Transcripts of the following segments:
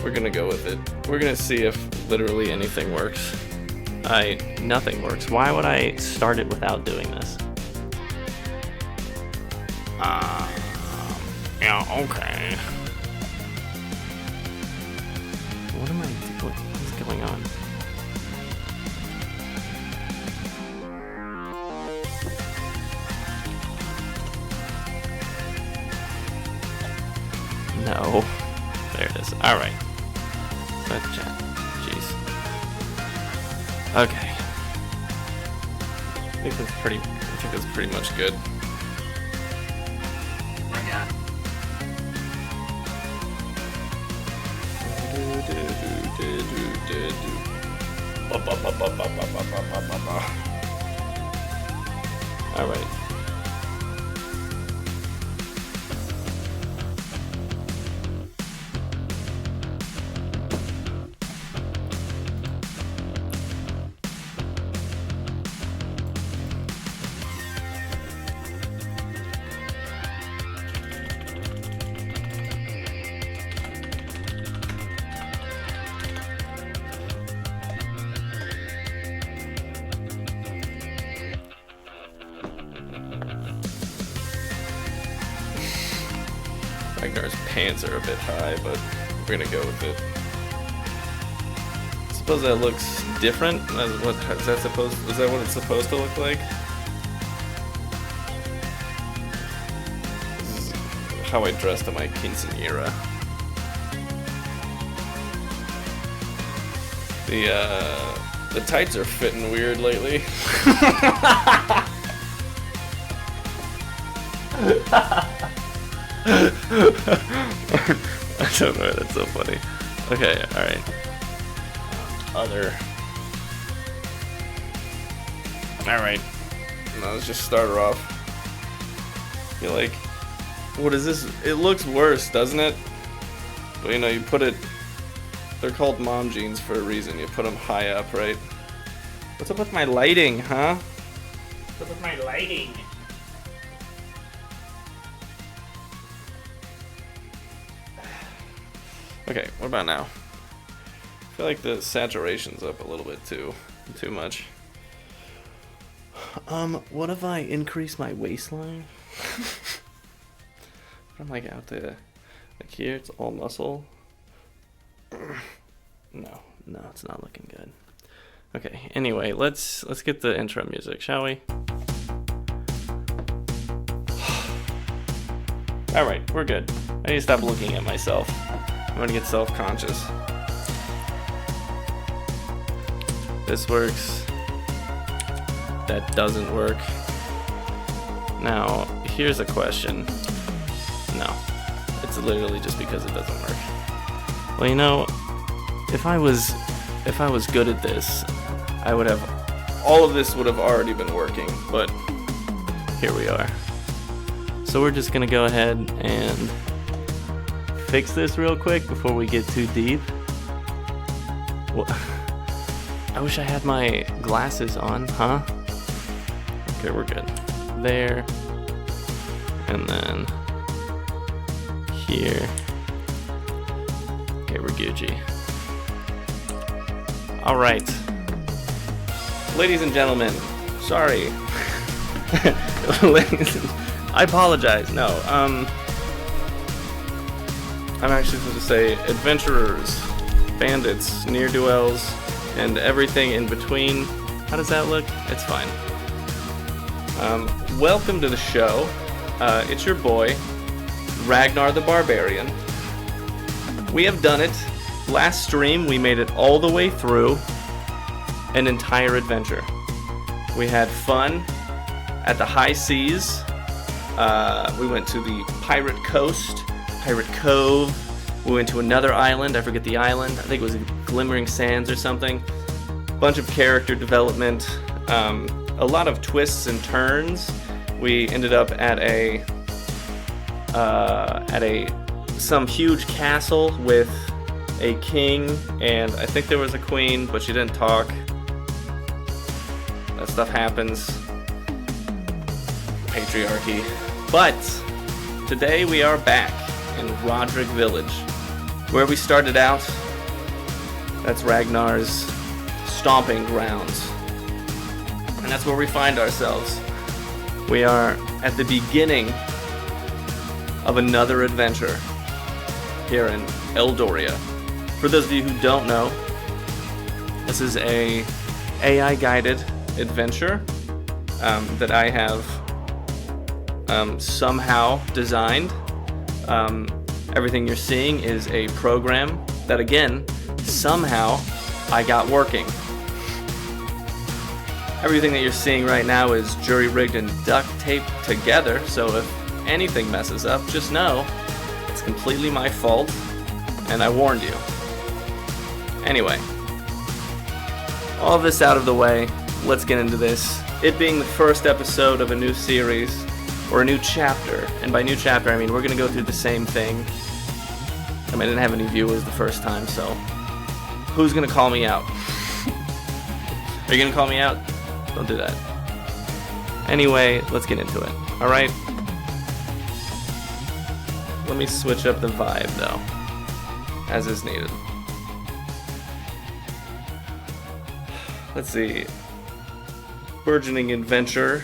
We're gonna go with it. We're gonna see if literally anything works. Nothing works. Why would I start it without doing this? Yeah, okay. What am I doing? What's going on? No. There it is. Alright. Let's chat. Jeez. Okay. I think that's pretty much good. Alright. Ragnar's pants are a bit high, but we're gonna go with it. Suppose that looks different. Is that what it's supposed to look like? This is how I dressed in my quinceañera. The tights are fitting weird lately. I don't know, that's so funny. Okay, alright. Alright. Now let's just start her off. I feel like, what is this? It looks worse, doesn't it? But you know, you put it, they're called mom jeans for a reason. You put them high up, right? What's up with my lighting, huh? What's up with my lighting? Okay, what about now? I feel like the saturation's up a little bit too much. What if I increase my waistline? I'm like out there, like here, it's all muscle. No, it's not looking good. Okay, anyway, let's get the intro music, shall we? Alright, we're good. I need to stop looking at myself. I'm gonna get self-conscious. This works. That doesn't work. Now, here's a question. No, it's literally just because it doesn't work. Well, you know, if I was good at this, I would have, all of this would have already been working, but here we are. So we're just gonna go ahead and fix this real quick before we get too deep. Well, I wish I had my glasses on, huh? Okay, we're good. There. And then here. Okay, we're Gucci. Alright. Ladies and gentlemen, sorry. I apologize. No, I'm actually supposed to say adventurers, bandits, ne'er-do-wells, and everything in between. How does that look? It's fine. Welcome to the show. It's your boy, Ragnar the Barbarian. We have done it. Last stream, we made it all the way through an entire adventure. We had fun at the high seas. We went to the Pirate Coast, Pirate Cove. We went to another island. I forget the island. I think it was Glimmering Sands or something. Bunch of character development. A lot of twists and turns. We ended up at some huge castle with a king, and I think there was a queen, but she didn't talk. That stuff happens. Patriarchy. But today we are back in Rodrick Village. Where we started out, that's Ragnar's stomping grounds. And that's where we find ourselves. We are at the beginning of another adventure here in Eldoria. For those of you who don't know, this is a AI-guided adventure that I have somehow designed. Everything you're seeing is a program that, again, somehow I got working. Everything that you're seeing right now is jury-rigged and duct-taped together, so if anything messes up, just know it's completely my fault, and I warned you. Anyway, all of this out of the way, let's get into this. It being the first episode of a new series, or a new chapter, and by new chapter I mean we're going to go through the same thing. I mean, I didn't have any viewers the first time, so who's going to call me out? Are you going to call me out? Don't do that. Anyway, let's get into it. Alright? Let me switch up the vibe, though, as is needed. Let's see. Burgeoning adventure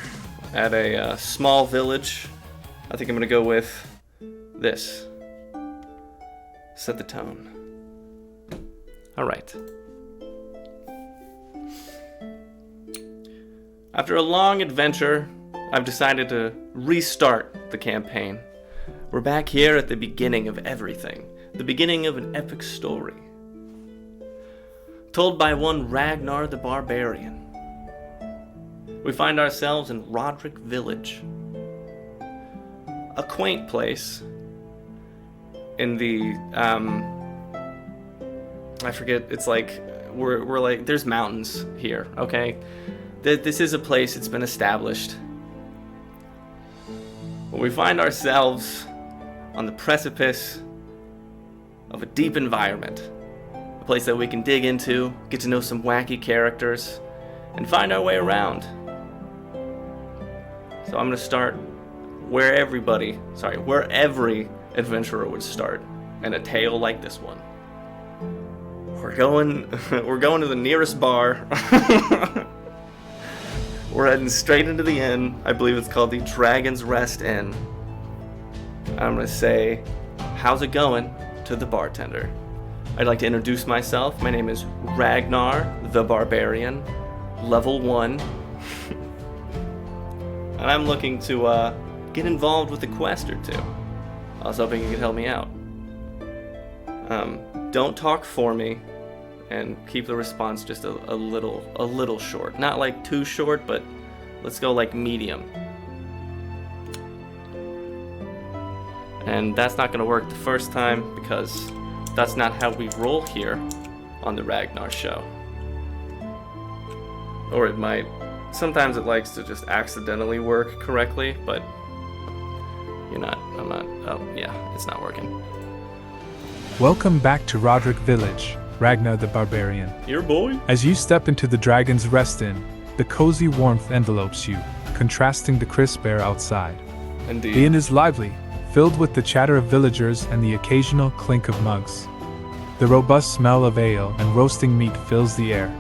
at a small village. I think I'm going to go with this. Set the tone. Alright. After a long adventure, I've decided to restart the campaign. We're back here at the beginning of everything. The beginning of an epic story. Told by one Ragnar the Barbarian. We find ourselves in Rodrick Village. A quaint place in the, I forget, it's like, we're like, there's mountains here, okay? This is a place, it's been established. But we find ourselves on the precipice of a deep environment. A place that we can dig into, get to know some wacky characters, and find our way around. So I'm going to start where every adventurer would start in a tale like this one. We're going to the nearest bar. We're heading straight into the inn. I believe it's called the Dragon's Rest Inn. I'm going to say, how's it going, to the bartender. I'd like to introduce myself. My name is Ragnar the Barbarian, level 1. And I'm looking to get involved with a quest or two. I was hoping you could help me out. Don't talk for me, and keep the response just a little short. Not like too short, but let's go like medium. And that's not going to work the first time, because that's not how we roll here on the Ragnar show. Or it might. Sometimes it likes to just accidentally work correctly, but it's not working. Welcome back to Rodrick Village, Ragnar the Barbarian. Your boy? As you step into the Dragon's Rest Inn, the cozy warmth envelopes you, contrasting the crisp air outside. Indeed. The inn is lively, filled with the chatter of villagers and the occasional clink of mugs. The robust smell of ale and roasting meat fills the air.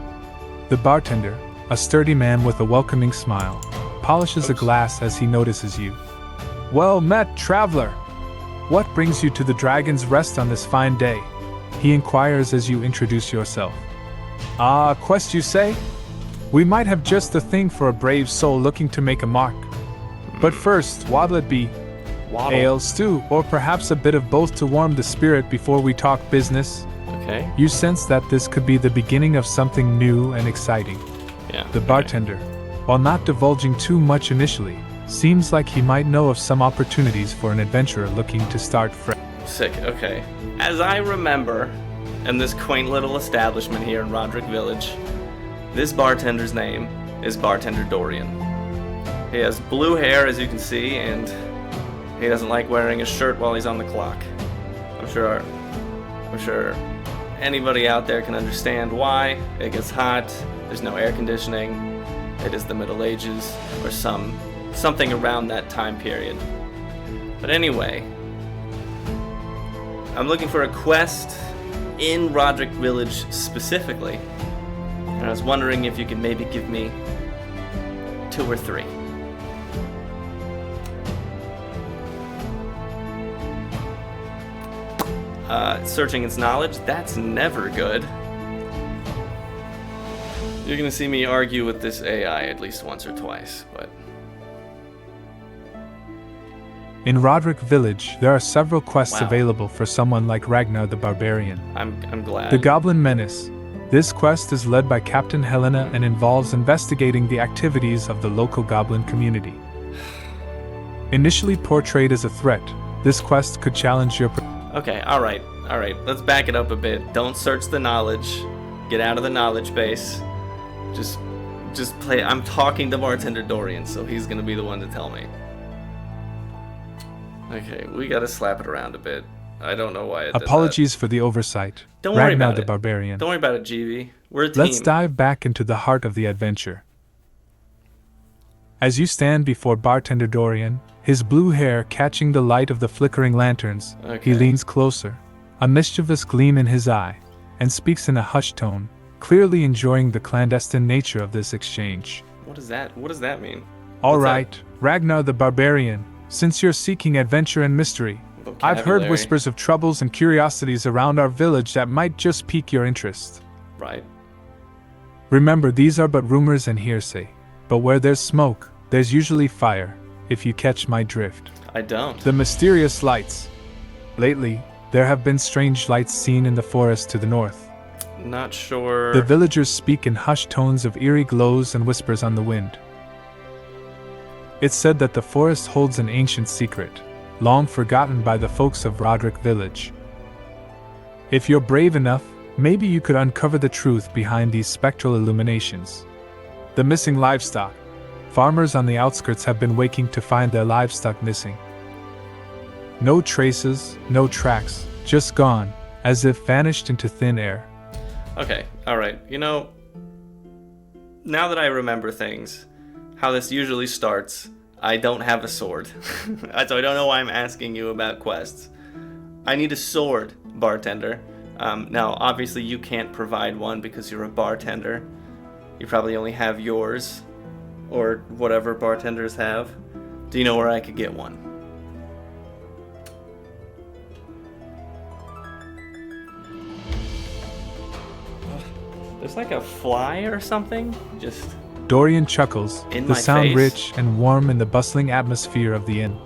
The bartender, a sturdy man with a welcoming smile, polishes a glass as he notices you. Well met, traveler! What brings you to the Dragon's Rest on this fine day? He inquires as you introduce yourself. Ah, quest you say? We might have just the thing for a brave soul looking to make a mark. But first, what'll it be? Waddle. Ale, stew, or perhaps a bit of both to warm the spirit before we talk business? Okay. You sense that this could be the beginning of something new and exciting. Yeah. The bartender, while not divulging too much initially, seems like he might know of some opportunities for an adventurer looking to start fresh. Sick, okay. As I remember, in this quaint little establishment here in Rodrick Village, this bartender's name is Bartender Dorian. He has blue hair, as you can see, and he doesn't like wearing a shirt while he's on the clock. I'm sure anybody out there can understand why. It gets hot, there's no air conditioning, it is the Middle Ages, or something around that time period. But anyway, I'm looking for a quest in Rodrick Village specifically. And I was wondering if you could maybe give me 2 or 3. Searching its knowledge, that's never good. You're gonna see me argue with this AI at least once or twice, but... In Rodrick Village, there are several quests available for someone like Ragnar the Barbarian. I'm glad. The Goblin Menace. This quest is led by Captain Helena and involves investigating the activities of the local goblin community. Initially portrayed as a threat, this quest could challenge your... Okay, alright, let's back it up a bit. Don't search the knowledge. Get out of the knowledge base. Just play. I'm talking to Bartender Dorian, so he's gonna be the one to tell me. Okay, we gotta slap it around a bit. I don't know why it did Apologies for the oversight. Don't worry Ragnar about the it. Barbarian. Don't worry about it, GV. We're a team. Let's dive back into the heart of the adventure. As you stand before Bartender Dorian, his blue hair catching the light of the flickering lanterns, he leans closer, a mischievous gleam in his eye, and speaks in a hushed tone, clearly enjoying the clandestine nature of this exchange. What does that mean? All right, Ragnar the Barbarian, since you're seeking adventure and mystery, I've heard whispers of troubles and curiosities around our village that might just pique your interest. Right. Remember, these are but rumors and hearsay, but where there's smoke, there's usually fire, if you catch my drift. I don't. The mysterious lights. Lately, there have been strange lights seen in the forest to the north. Not sure. The villagers speak in hushed tones of eerie glows and whispers on the wind. It's said that the forest holds an ancient secret, long forgotten by the folks of Rodrick Village. If you're brave enough, maybe you could uncover the truth behind these spectral illuminations. The missing livestock. Farmers on the outskirts have been waking to find their livestock missing. No traces, no tracks, just gone, as if vanished into thin air. Okay, alright. You know, now that I remember things, how this usually starts, I don't have a sword. So I don't know why I'm asking you about quests. I need a sword, bartender. Now, obviously you can't provide one because you're a bartender. You probably only have yours, or whatever bartenders have. Do you know where I could get one? There's like a fly or something, just... Dorian chuckles, in the my sound face. rich and warm in the bustling atmosphere of the inn.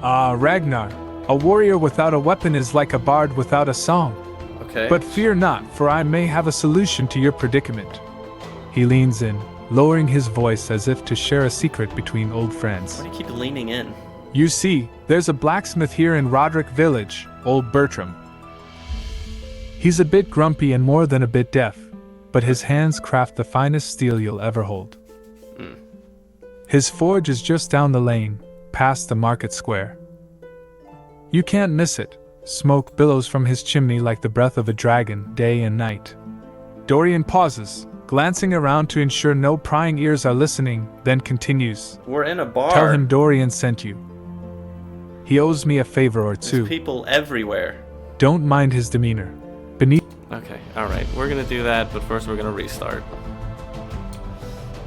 Ragnar, a warrior without a weapon is like a bard without a song. Okay. But fear not, for I may have a solution to your predicament. He leans in, lowering his voice as if to share a secret between old friends. Why do you keep leaning in? You see, there's a blacksmith here in Rodrick Village, old Bertram. He's a bit grumpy and more than a bit deaf, but his hands craft the finest steel you'll ever hold. His forge is just down the lane, past the market square. You can't miss it. Smoke billows from his chimney like the breath of a dragon, day and night. Dorian pauses, glancing around to ensure no prying ears are listening, then continues. We're in a bar. Tell him Dorian sent you. He owes me a favor or two. There's people everywhere. Don't mind his demeanor. Beneath. Okay, alright, we're gonna do that, but first we're gonna restart.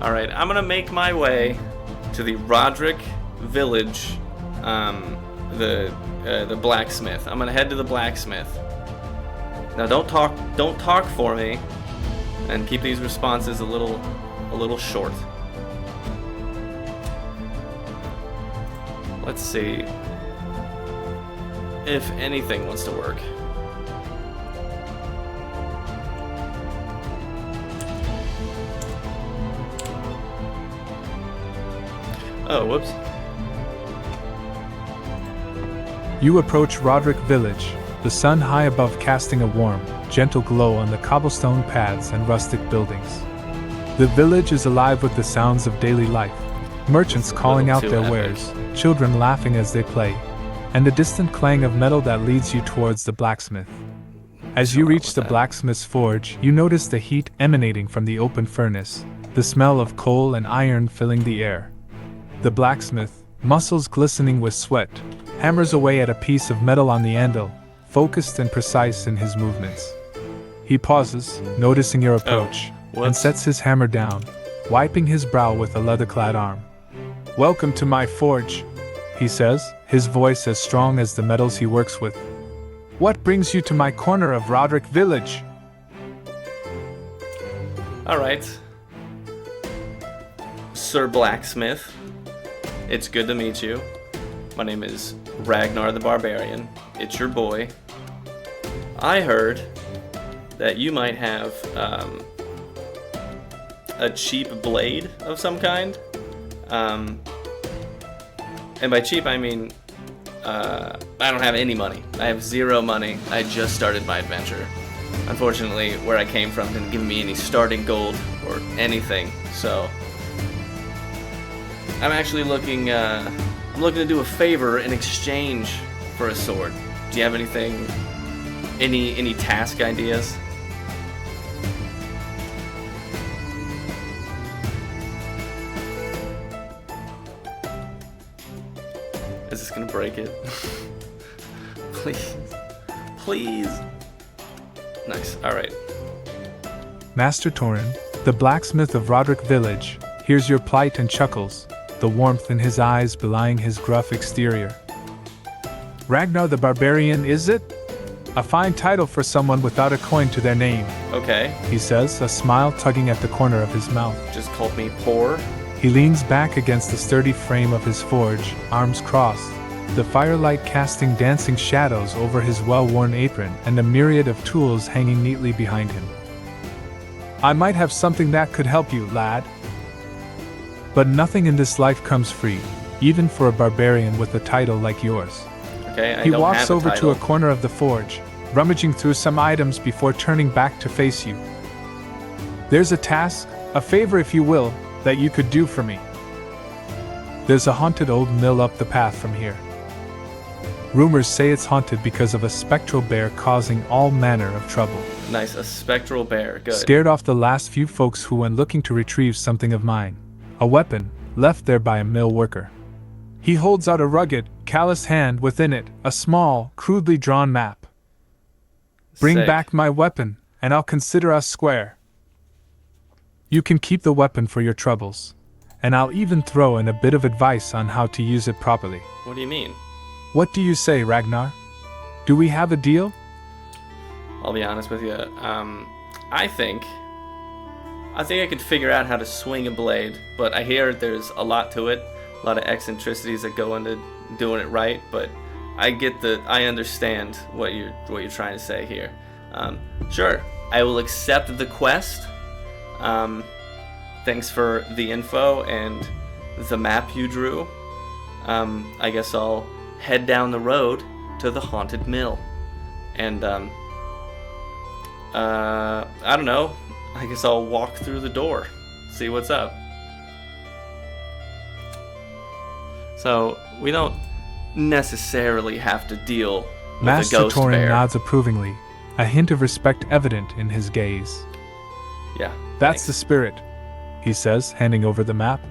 Alright, I'm gonna make my way to the Rodrick Village, the blacksmith. I'm gonna head to the blacksmith. Now don't talk for me, and keep these responses a little short. Let's see if anything wants to work. Oh, whoops. You approach Rodrick Village, the sun high above casting a warm, gentle glow on the cobblestone paths and rustic buildings. The village is alive with the sounds of daily life, merchants calling out their wares, children laughing as they play, and the distant clang of metal that leads you towards the blacksmith. As you reach the blacksmith's forge, you notice the heat emanating from the open furnace, the smell of coal and iron filling the air. The blacksmith, muscles glistening with sweat, hammers away at a piece of metal on the anvil, focused and precise in his movements. He pauses, noticing your approach, and sets his hammer down, wiping his brow with a leather-clad arm. "Welcome to my forge," he says, his voice as strong as the metals he works with. "What brings you to my corner of Rodrick Village?" Alright. Sir Blacksmith, it's good to meet you. My name is Ragnar the Barbarian. It's your boy. I heard that you might have a cheap blade of some kind. And by cheap, I mean I don't have any money. I have 0 money. I just started my adventure. Unfortunately, where I came from didn't give me any starting gold or anything, so I'm actually looking to do a favor in exchange for a sword. Do you have anything, any task ideas? Is this gonna break it? Please. Please. Nice, alright. Master Torin, the blacksmith of Rodrick Village, hears your plight and chuckles, the warmth in his eyes belying his gruff exterior. "Ragnar the Barbarian, is it? A fine title for someone without a coin to their name," Okay. he says, a smile tugging at the corner of his mouth. Just called me poor. He leans back against the sturdy frame of his forge, arms crossed, the firelight casting dancing shadows over his well-worn apron and a myriad of tools hanging neatly behind him. "I might have something that could help you, lad. But nothing in this life comes free, even for a barbarian with a title like yours." Okay, He walks over to a corner of the forge, rummaging through some items before turning back to face you. "There's a task, a favor if you will, that you could do for me. There's a haunted old mill up the path from here. Rumors say it's haunted because of a spectral bear causing all manner of trouble." Nice, a spectral bear, good. Scared off the last few folks who went looking to retrieve something of mine, a weapon, left there by a mill worker. He holds out a rugged, calloused hand, within it, a small, crudely drawn map. "Bring Sick. back my weapon, and I'll consider us square. You can keep the weapon for your troubles, and I'll even throw in a bit of advice on how to use it properly. What do you mean? What do you say, Ragnar? Do we have a deal?" I'll be honest with you. I think I could figure out how to swing a blade, but I hear there's a lot to it, a lot of eccentricities that go into doing it right. But I understand what you're trying to say here. Sure, I will accept the quest. Thanks for the info and the map you drew. I guess I'll head down the road to the haunted mill, and I don't know. I guess I'll walk through the door, see what's up. So we don't necessarily have to deal with Master a ghost Torin bear. nods approvingly, a hint of respect evident in his gaze. Yeah, "That's the spirit," he says, handing over the map.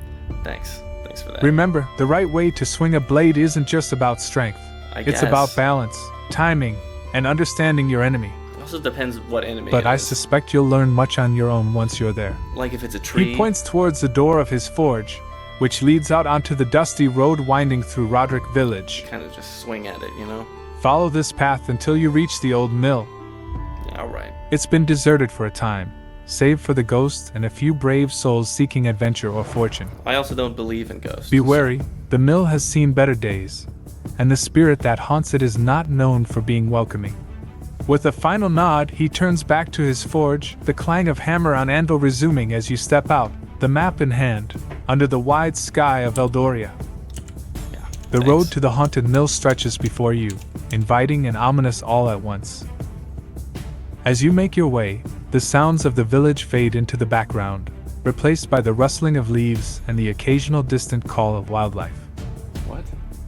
Thanks for that. "Remember, the right way to swing a blade isn't just about strength. It's guess. about balance, timing, and understanding your enemy. It also depends what enemy. But it I is. suspect you'll learn much on your own once you're there." Like if it's a tree. He points towards the door of his forge, which leads out onto the dusty road winding through Rodrick Village. Kind of just swing at it, you know. "Follow this path until you reach the old mill. Yeah, all right. It's been deserted for a time, save for the ghost and a few brave souls seeking adventure or fortune. I also don't believe in ghosts. Be wary, the mill has seen better days, and the spirit that haunts it is not known for being welcoming." With a final nod, he turns back to his forge, the clang of hammer on anvil resuming as you step out, the map in hand, under the wide sky of Eldoria. Yeah, The thanks. road to the haunted mill stretches before you, inviting and ominous all at once. As you make your way, the sounds of the village fade into the background, replaced by the rustling of leaves and the occasional distant call of wildlife. What?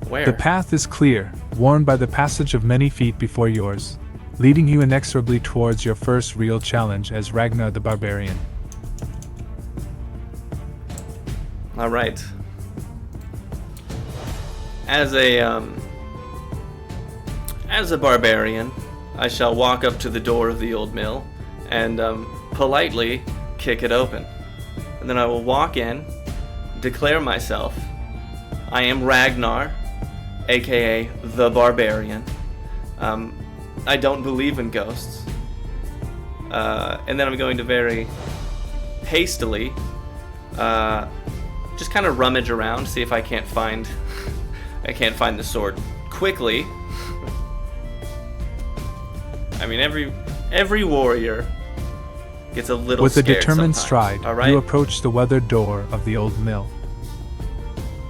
Where? The path is clear, worn by the passage of many feet before yours, leading you inexorably towards your first real challenge as Ragnar the Barbarian. All right. As a barbarian, I shall walk up to the door of the old mill and politely kick it open. And then I will walk in, declare myself. I am Ragnar, aka the Barbarian. I don't believe in ghosts. And then I'm going to very hastily just kind of rummage around, see if I can't find the sword quickly. I mean, every warrior gets a little With a scared determined sometimes, stride, all right? you approach the weathered door of the old mill.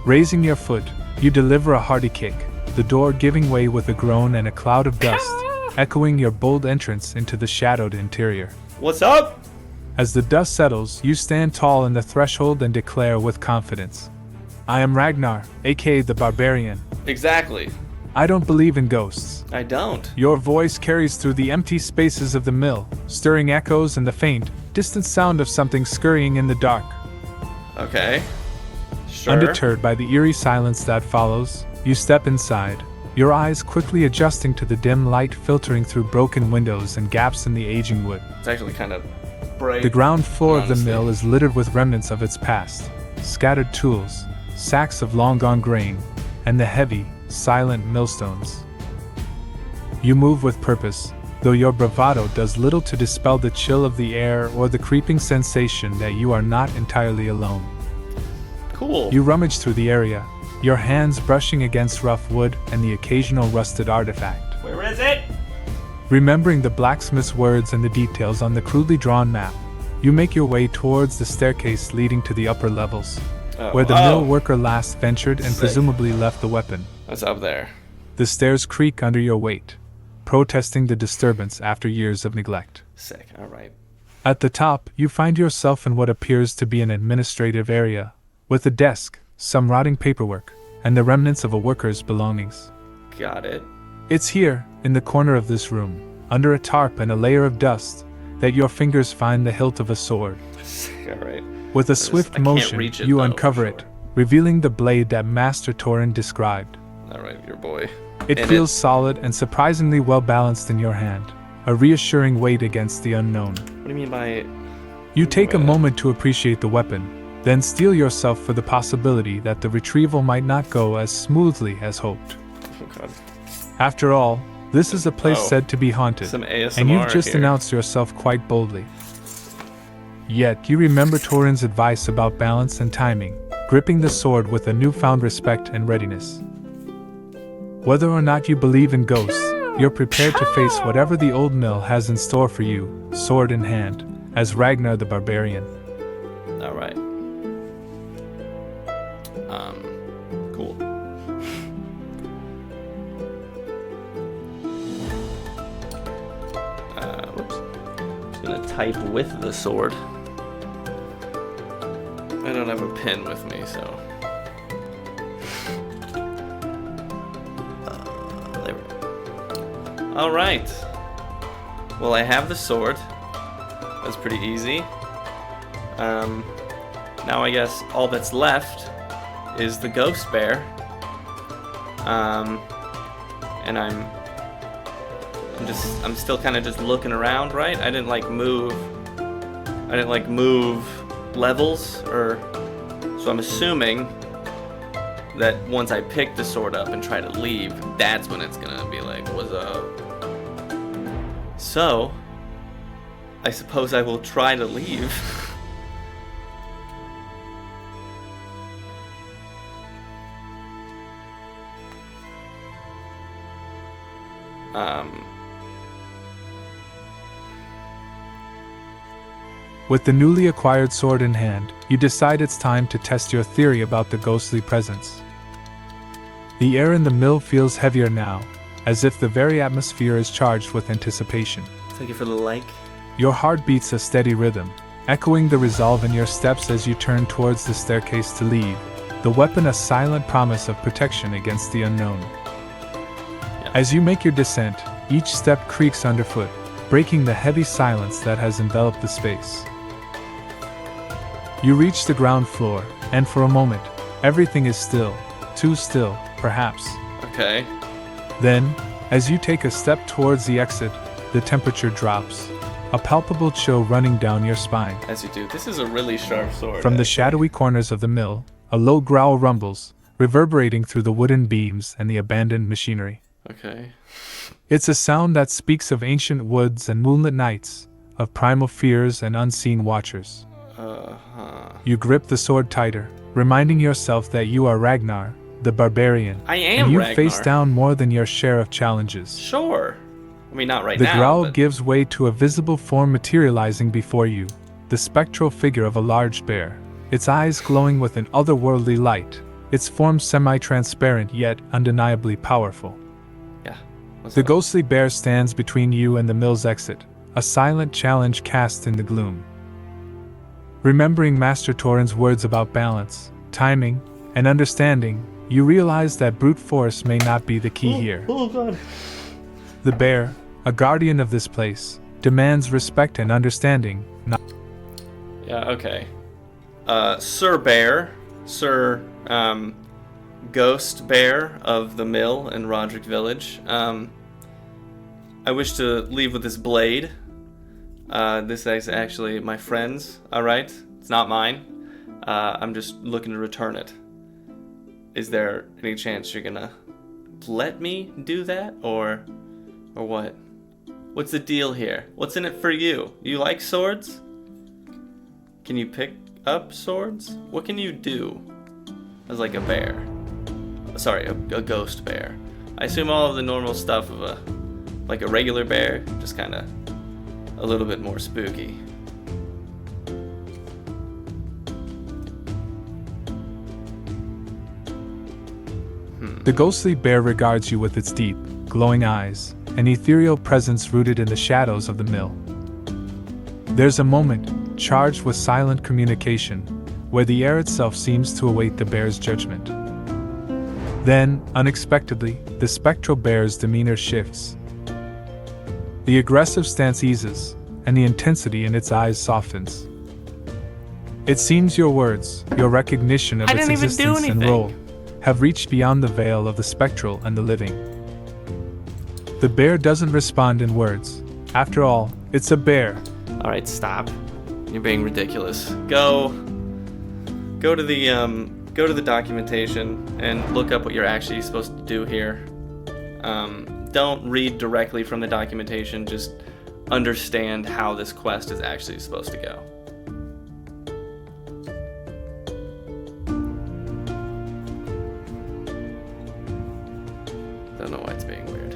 Raising your foot, you deliver a hearty kick, the door giving way with a groan and a cloud of dust, echoing your bold entrance into the shadowed interior. What's up? As the dust settles, you stand tall in the threshold and declare with confidence, I am Ragnar, aka the Barbarian. Exactly. I don't believe in ghosts. I don't. Your voice carries through the empty spaces of the mill, stirring echoes and the faint, distant sound of something scurrying in the dark. Okay. Sure. Undeterred by the eerie silence that follows, you step inside, your eyes quickly adjusting to the dim light filtering through broken windows and gaps in the aging wood. It's actually kind of bright. The ground floor of the honestly. mill is littered with remnants of its past, scattered tools, sacks of long-gone grain, and the heavy, silent millstones. You move with purpose, though your bravado does little to dispel the chill of the air or the creeping sensation that you are not entirely alone. Cool. You rummage through the area, your hands brushing against rough wood and the occasional rusted artifact. Where is it? Remembering the blacksmith's words and the details on the crudely drawn map, you make your way towards the staircase leading to the upper levels, where the mill worker last ventured and Sick. presumably left the weapon. What's up there? The stairs creak under your weight, protesting the disturbance after years of neglect. Sick. All right. At the top, you find yourself in what appears to be an administrative area, with a desk, some rotting paperwork, and the remnants of a worker's belongings. Got it. It's here, in the corner of this room, under a tarp and a layer of dust, that your fingers find the hilt of a sword. Sick. All right. With a I swift can't motion, reach it, you though, uncover for it, sure. revealing the blade that Master Torin described. All right, your boy. It In feels solid and surprisingly well balanced in your hand, a reassuring weight against the unknown. What do you mean by? You take a Well- moment to appreciate the weapon, then steel yourself for the possibility that the retrieval might not go as smoothly as hoped. Oh God. After all, this is a place Oh. said to be haunted, Some ASMR and you've just here. announced yourself quite boldly. Yet you remember Torin's advice about balance and timing, gripping the sword with a newfound respect and readiness. Whether or not you believe in ghosts, you're prepared to face whatever the old mill has in store for you, sword in hand, as Ragnar the Barbarian. All right. Cool. Whoops. Just gonna type with the sword. I don't have a pen with me, so. There we go. All right. Well, I have the sword. That's pretty easy. Now I guess all that's left is the ghost bear. And I'm still kind of just looking around, right? I didn't move levels, or so I'm assuming that once I pick the sword up and try to leave, that's when it's gonna be like, what's up? So I suppose I will try to leave. With the newly acquired sword in hand, you decide it's time to test your theory about the ghostly presence. The air in the mill feels heavier now, as if the very atmosphere is charged with anticipation. Thank you for the like. Your heart beats a steady rhythm, echoing the resolve in your steps as you turn towards the staircase to leave, the weapon a silent promise of protection against the unknown. Yeah. As you make your descent, each step creaks underfoot, breaking the heavy silence that has enveloped the space. You reach the ground floor, and for a moment, everything is still, too still, perhaps. Okay. Then, As you take a step towards the exit, the temperature drops, a palpable chill running down your spine. As you do. This is a really sharp sword. From the shadowy corners of the mill, a low growl rumbles, reverberating through the wooden beams and the abandoned machinery. Okay. It's a sound that speaks of ancient woods and moonlit nights, of primal fears and unseen watchers. You grip the sword tighter, reminding yourself that you are Ragnar the Barbarian. I am and you Ragnar. face down more than your share of challenges. Sure. I mean, not right The now. growl but... gives way to a visible form materializing before you, the spectral figure of a large bear, its eyes glowing with an otherworldly light, its form semi-transparent yet undeniably powerful. Yeah. The ghostly bear stands between you and the mill's exit, a silent challenge cast in the gloom. Remembering Master Torin's words about balance, timing, and understanding, you realize that brute force may not be the key here. Oh god. The bear, a guardian of this place, demands respect and understanding, not... Yeah, okay. Sir Bear, Sir, Ghost Bear of the Mill in Rodrick Village, I wish to leave with this blade. This is actually my friend's, alright? It's not mine. I'm just looking to return it. Is there any chance you're gonna let me do that, or what? What's the deal here? What's in it for you? You like swords? Can you pick up swords? What can you do as like a bear? Sorry, a ghost bear. I assume all of the normal stuff of a regular bear, just kind of a little bit more spooky. The ghostly bear regards you with its deep, glowing eyes, an ethereal presence rooted in the shadows of the mill. There's a moment, charged with silent communication, where the air itself seems to await the bear's judgment. Then, unexpectedly, the spectral bear's demeanor shifts. The aggressive stance eases, and the intensity in its eyes softens. It seems your words, your recognition of its existence and role, have reached beyond the veil of the spectral and the living. The bear doesn't respond in words. After all, it's a bear. Alright, stop. You're being ridiculous. Go to the documentation and look up what you're actually supposed to do here. Don't read directly from the documentation, just understand how this quest is actually supposed to go. Don't know why it's being weird.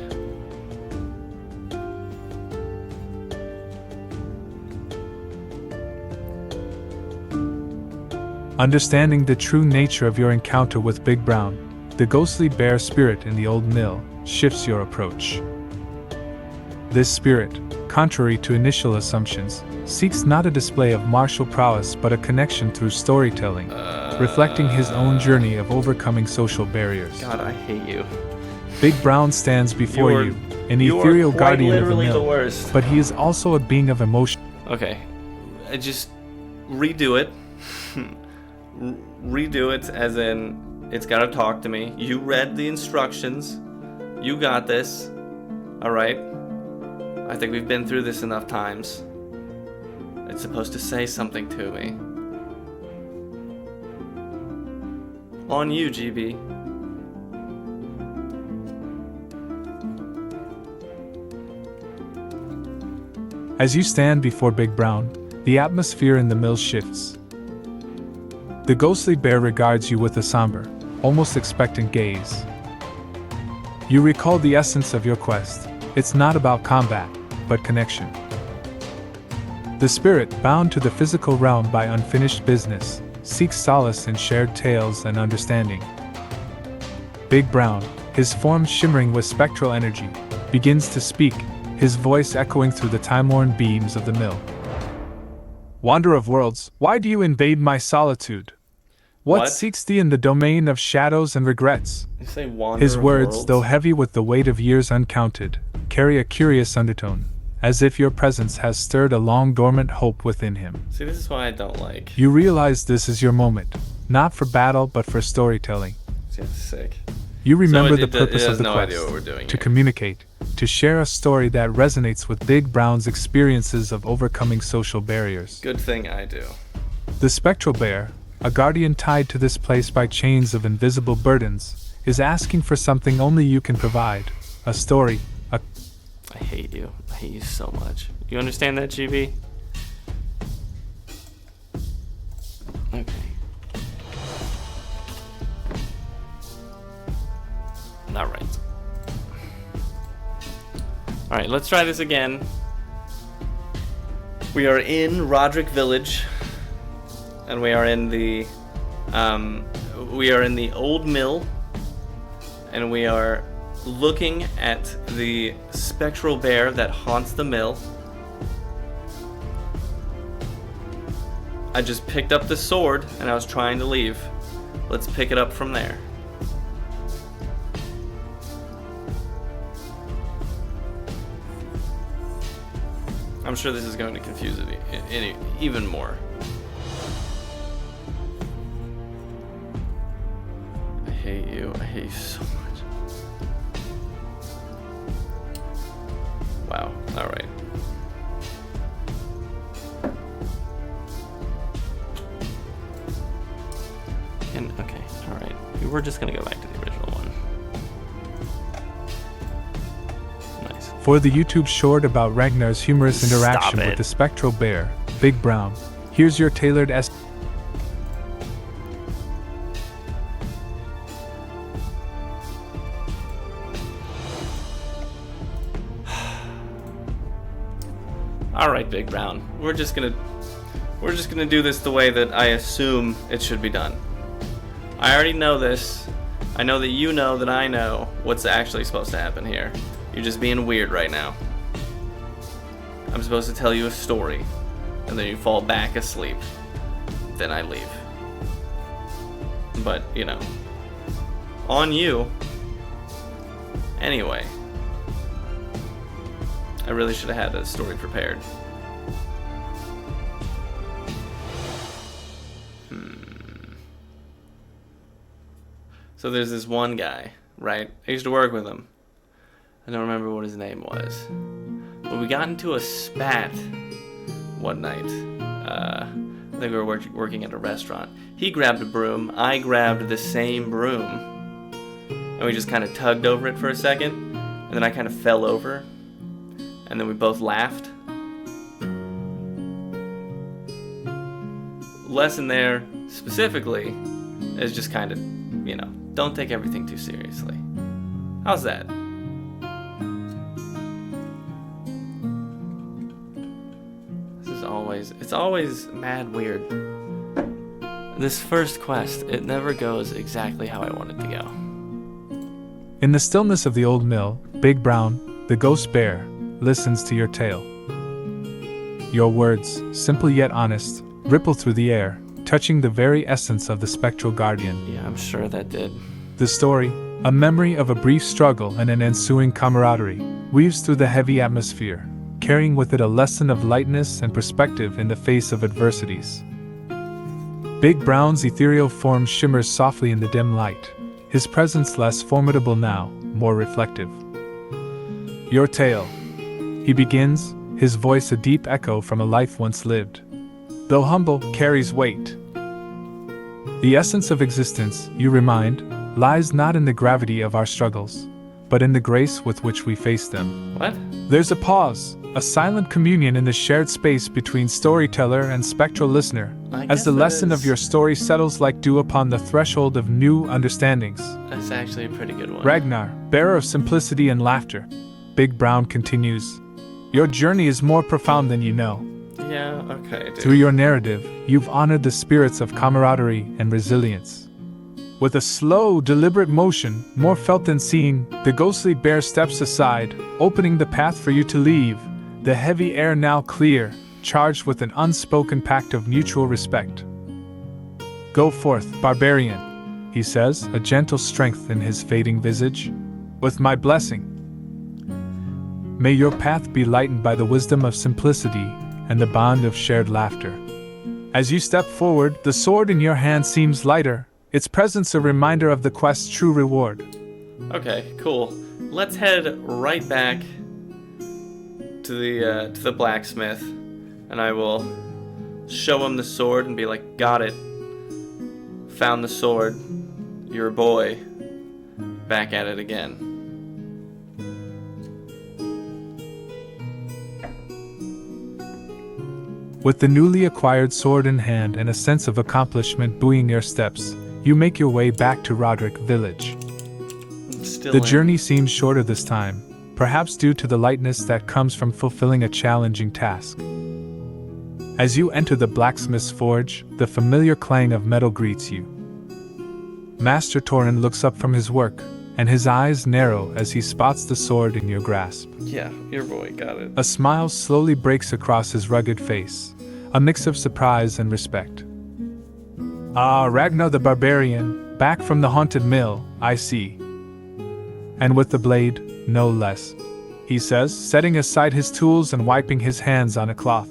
Understanding the true nature of your encounter with Big Brown, the ghostly bear spirit in the old mill, shifts your approach. This spirit, contrary to initial assumptions, seeks not a display of martial prowess but a connection through storytelling, reflecting his own journey of overcoming social barriers. God, I hate you. Big Brown stands before you, an ethereal guardian of the mill, worst. but he is also a being of emotion. Okay, I just redo it. Redo it as in it's gotta talk to me. You read the instructions. You got this. Alright? I think we've been through this enough times. It's supposed to say something to me. On you, GB. As you stand before Big Brown, the atmosphere in the mill shifts. The ghostly bear regards you with a somber, almost expectant gaze. You recall the essence of your quest. It's not about combat, but connection. The spirit, bound to the physical realm by unfinished business, seeks solace in shared tales and understanding. Big Brown, his form shimmering with spectral energy, begins to speak, his voice echoing through the time-worn beams of the mill. Wanderer of worlds, why do you invade my solitude? What seeks thee in the domain of shadows and regrets? You say wanderer His of words, worlds? though heavy with the weight of years uncounted, carry a curious undertone, as if your presence has stirred a long-dormant hope within him. See, this is why I don't like. You realize this is your moment, not for battle but for storytelling. See, that's sick. You remember So the purpose it of has the no quest, idea what we're doing to here. communicate, to share a story that resonates with Big Brown's experiences of overcoming social barriers. Good thing I do. The spectral bear, a guardian tied to this place by chains of invisible burdens, is asking for something only you can provide. A story, I hate you. I hate you so much. You understand that, GB? Okay. Alright. Alright, let's try this again. We are in Rodrick Village. And we are in the old mill. And we are looking at the spectral bear that haunts the mill. I just picked up the sword and I was trying to leave. Let's pick it up from there. I'm sure this is going to confuse it even more. I hate you. I hate you so much. Wow. Alright. Okay. Alright. We're just gonna go back to the original one. Nice. for the YouTube short about Ragnar's humorous interaction Stop it. with the spectral bear, Big Brown. Here's your tailored Alright, Big Brown. We're just gonna do this the way that I assume it should be done. I already know this. I know that you know that I know what's actually supposed to happen here. You're just being weird right now. I'm supposed to tell you a story, and then you fall back asleep. Then I leave. But, you know, on you. Anyway. I really should have had a story prepared. So there's this one guy, right? I used to work with him. I don't remember what his name was. But we got into a spat one night. I think we were working at a restaurant. He grabbed a broom, I grabbed the same broom. And we just kind of tugged over it for a second. And then I kind of fell over. And then we both laughed. Lesson there, specifically, is just kind of, you know, don't take everything too seriously. How's that? It's always mad weird. This first quest, it never goes exactly how I want it to go. In the stillness of the old mill, Big Brown, the ghost bear, listens to your tale. Your words, simple yet honest, ripple through the air, touching the very essence of the spectral guardian. Yeah, I'm sure that did. The story, a memory of a brief struggle and an ensuing camaraderie, weaves through the heavy atmosphere, carrying with it a lesson of lightness and perspective in the face of adversities. Big Brown's ethereal form shimmers softly in the dim light, his presence less formidable now, more reflective. Your tale. He begins, his voice a deep echo from a life once lived. Though humble, carries weight. The essence of existence, you remind, lies not in the gravity of our struggles, but in the grace with which we face them. What? There's a pause, a silent communion in the shared space between storyteller and spectral listener, as the lesson of your story settles like dew upon the threshold of new understandings. That's actually a pretty good one. Ragnar, bearer of simplicity and laughter. Big Brown continues. Your journey is more profound than you know. Yeah, okay, dude. Through your narrative, you've honored the spirits of camaraderie and resilience. With a slow, deliberate motion, more felt than seen, the ghostly bear steps aside, opening the path for you to leave, the heavy air now clear, charged with an unspoken pact of mutual respect. Go forth, barbarian, he says, a gentle strength in his fading visage. With my blessing. May your path be lightened by the wisdom of simplicity and the bond of shared laughter. As you step forward, the sword in your hand seems lighter, its presence a reminder of the quest's true reward. Okay, cool. Let's head right back to the blacksmith, and I will show him the sword and be like, got it. Found the sword. Your boy. Back at it again. With the newly acquired sword in hand and a sense of accomplishment buoying your steps, you make your way back to Rodrick Village. The journey seems shorter this time, perhaps due to the lightness that comes from fulfilling a challenging task. As you enter the blacksmith's forge, the familiar clang of metal greets you. Master Torin looks up from his work, and his eyes narrow as he spots the sword in your grasp. Yeah, your boy got it. A smile slowly breaks across his rugged face, a mix of surprise and respect. Ah, Ragnar the Barbarian, back from the haunted mill, I see. And with the blade, no less, he says, setting aside his tools and wiping his hands on a cloth.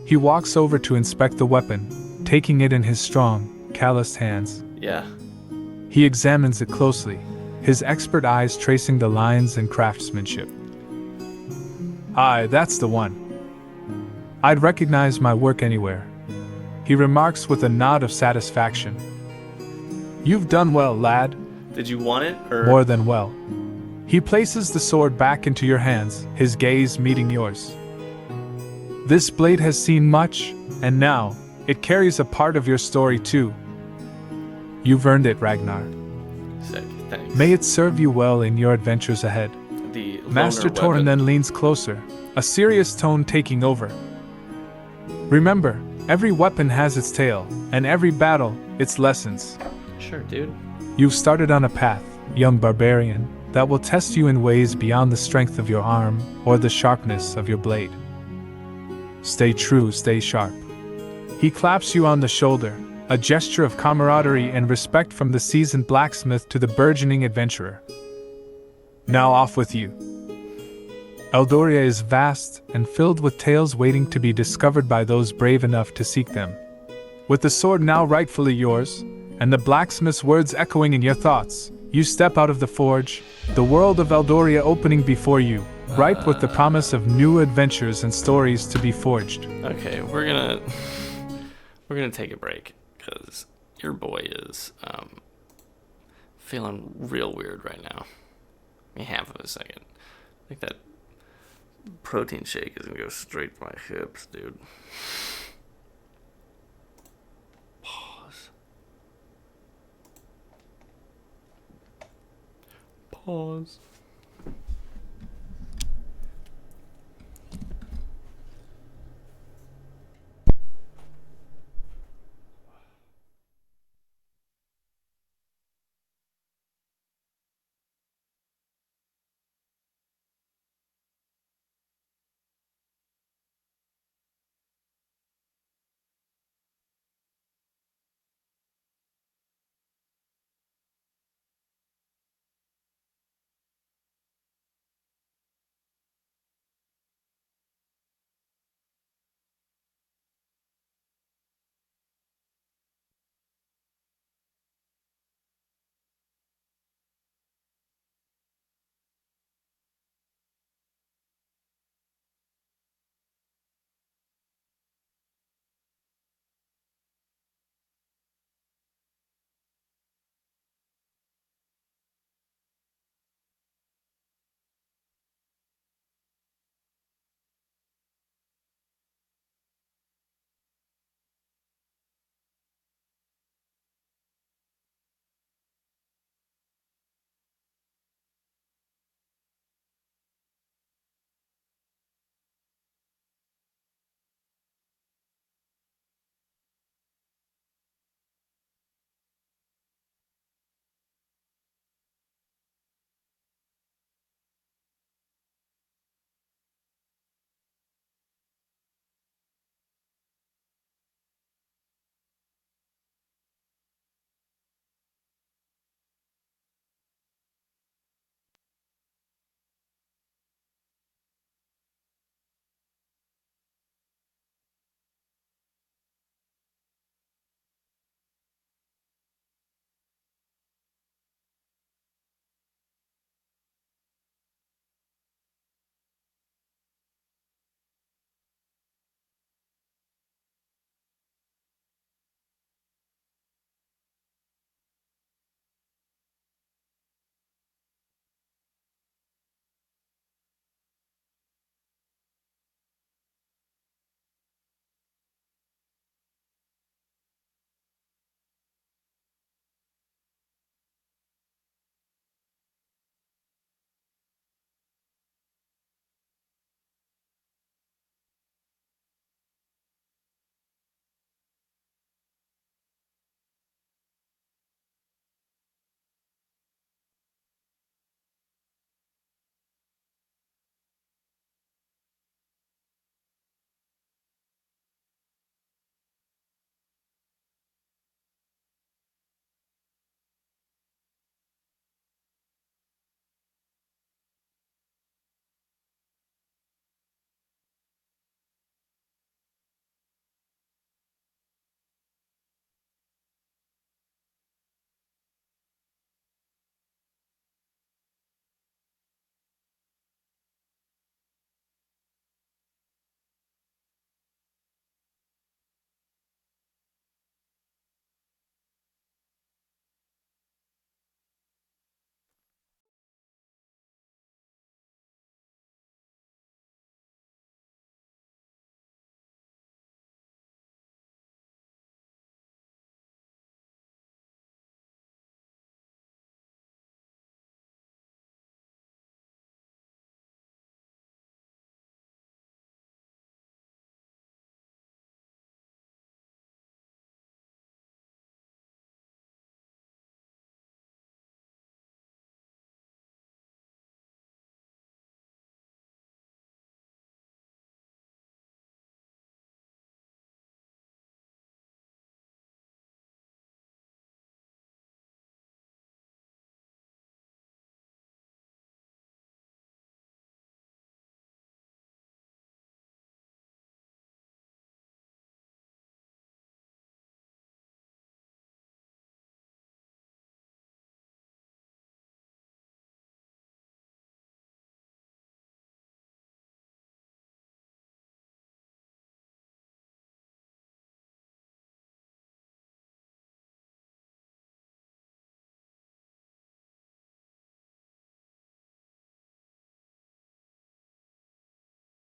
He walks over to inspect the weapon, taking it in his strong, calloused hands. Yeah. He examines it closely, his expert eyes tracing the lines and craftsmanship. Aye, that's the one. I'd recognize my work anywhere, he remarks with a nod of satisfaction. You've done well, lad. Did you want it, or? More than well. He places the sword back into your hands, his gaze meeting yours. This blade has seen much, and now, it carries a part of your story too. You've earned it, Ragnar. Sick, thanks. May it serve you well in your adventures ahead. The Master loner Torin weapon. then leans closer, a serious tone taking over. Remember, every weapon has its tale, and every battle, its lessons. Sure, dude. You've started on a path, young barbarian, that will test you in ways beyond the strength of your arm or the sharpness of your blade. Stay true, stay sharp. He claps you on the shoulder, a gesture of camaraderie and respect from the seasoned blacksmith to the burgeoning adventurer. Now off with you. Eldoria is vast and filled with tales waiting to be discovered by those brave enough to seek them. With the sword now rightfully yours, and the blacksmith's words echoing in your thoughts, you step out of the forge, the world of Eldoria opening before you, ripe with the promise of new adventures and stories to be forged. Okay, we're gonna take a break, because your boy is feeling real weird right now. Give me half of a second. I think that protein shake is gonna go straight to my hips, dude. Pause.